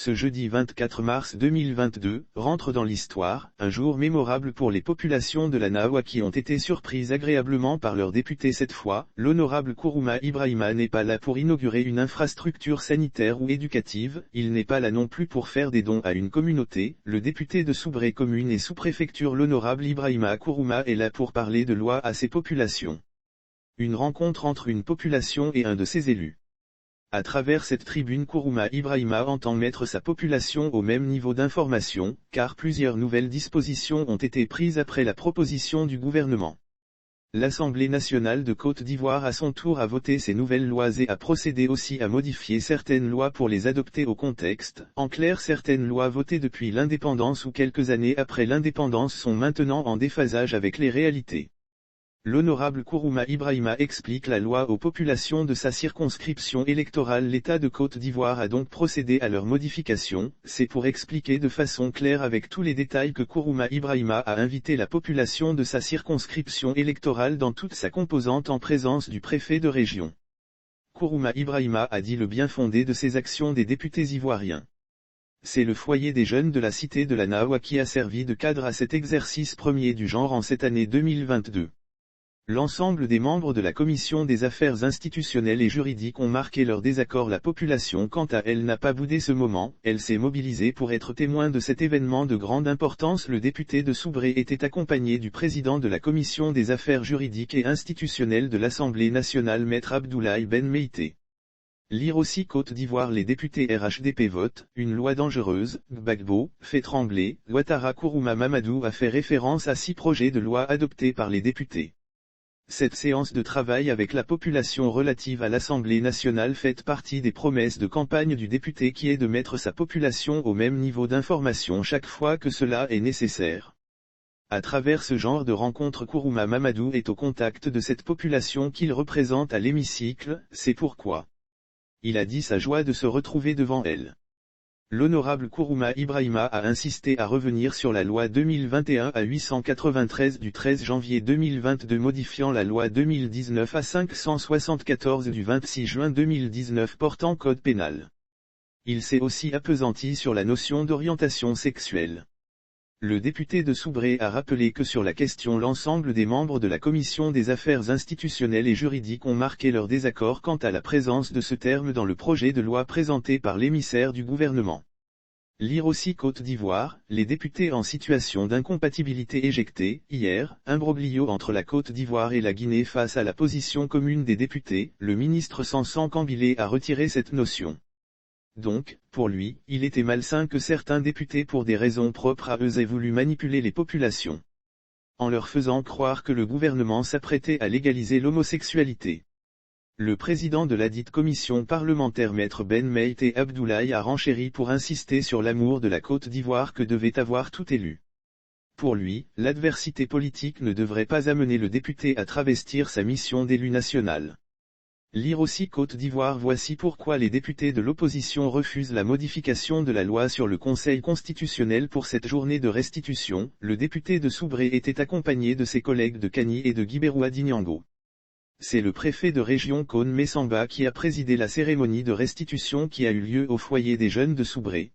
Ce jeudi 24 mars 2022, rentre dans l'histoire, un jour mémorable pour les populations de la Nahua qui ont été surprises agréablement par leur député cette fois. L'honorable Kourouma Ibrahima n'est pas là pour inaugurer une infrastructure sanitaire ou éducative, il n'est pas là non plus pour faire des dons à une communauté. Le député de Soubré commune et sous-préfecture l'honorable Ibrahima Kourouma est là pour parler de loi à ses populations. Une rencontre entre une population et un de ses élus. À travers cette tribune, Kourouma Ibrahima entend mettre sa population au même niveau d'information, car plusieurs nouvelles dispositions ont été prises après la proposition du gouvernement. L'Assemblée nationale de Côte d'Ivoire à son tour a voté ces nouvelles lois et a procédé aussi à modifier certaines lois pour les adopter au contexte. En clair, certaines lois votées depuis l'indépendance ou quelques années après l'indépendance sont maintenant en déphasage avec les réalités. L'honorable Kourouma Ibrahima explique la loi aux populations de sa circonscription électorale. L'État de Côte d'Ivoire a donc procédé à leur modification. C'est pour expliquer de façon claire avec tous les détails que Kourouma Ibrahima a invité la population de sa circonscription électorale dans toute sa composante en présence du préfet de région. Kourouma Ibrahima a dit le bien fondé de ces actions des députés ivoiriens. C'est le foyer des jeunes de la cité de la Nahua qui a servi de cadre à cet exercice premier du genre en cette année 2022. L'ensemble des membres de la Commission des affaires institutionnelles et juridiques ont marqué leur désaccord. La population quant à elle n'a pas boudé ce moment, elle s'est mobilisée pour être témoin de cet événement de grande importance. Le député de Soubré était accompagné du président de la Commission des affaires juridiques et institutionnelles de l'Assemblée nationale Maître Abdoulaye Ben Meïté. Lire aussi Côte d'Ivoire. Les députés RHDP votent, une loi dangereuse, Gbagbo, fait trembler. Ouattara. Kourouma Mamadou a fait référence à 6 projets de loi adoptés par les députés. Cette séance de travail avec la population relative à l'Assemblée nationale fait partie des promesses de campagne du député qui est de mettre sa population au même niveau d'information chaque fois que cela est nécessaire. À travers ce genre de rencontre, Kourouma Mamadou est au contact de cette population qu'il représente à l'hémicycle, c'est pourquoi il a dit sa joie de se retrouver devant elle. L'honorable Kourouma Ibrahima a insisté à revenir sur la loi 2021-893 du 13 janvier 2022 modifiant la loi 2019-574 du 26 juin 2019 portant code pénal. Il s'est aussi appesanti sur la notion d'orientation sexuelle. Le député de Soubré a rappelé que sur la question l'ensemble des membres de la Commission des affaires institutionnelles et juridiques ont marqué leur désaccord quant à la présence de ce terme dans le projet de loi présenté par l'émissaire du gouvernement. Lire aussi Côte d'Ivoire, les députés en situation d'incompatibilité éjectés. Hier, imbroglio entre la Côte d'Ivoire et la Guinée face à la position commune des députés. Le ministre Sansan Kambilé a retiré cette notion. Donc, pour lui, il était malsain que certains députés pour des raisons propres à eux aient voulu manipuler les populations, en leur faisant croire que le gouvernement s'apprêtait à légaliser l'homosexualité. Le président de ladite commission parlementaire Maître Ben Meïté Abdoulaye a renchéri pour insister sur l'amour de la Côte d'Ivoire que devait avoir tout élu. Pour lui, l'adversité politique ne devrait pas amener le député à travestir sa mission d'élu national. Lire aussi Côte d'Ivoire. Voici pourquoi les députés de l'opposition refusent la modification de la loi sur le Conseil constitutionnel pour cette journée de restitution. Le député de Soubré était accompagné de ses collègues de Kani et de Guibéroua Dinyango. C'est le préfet de région Cône Messamba qui a présidé la cérémonie de restitution qui a eu lieu au foyer des jeunes de Soubré.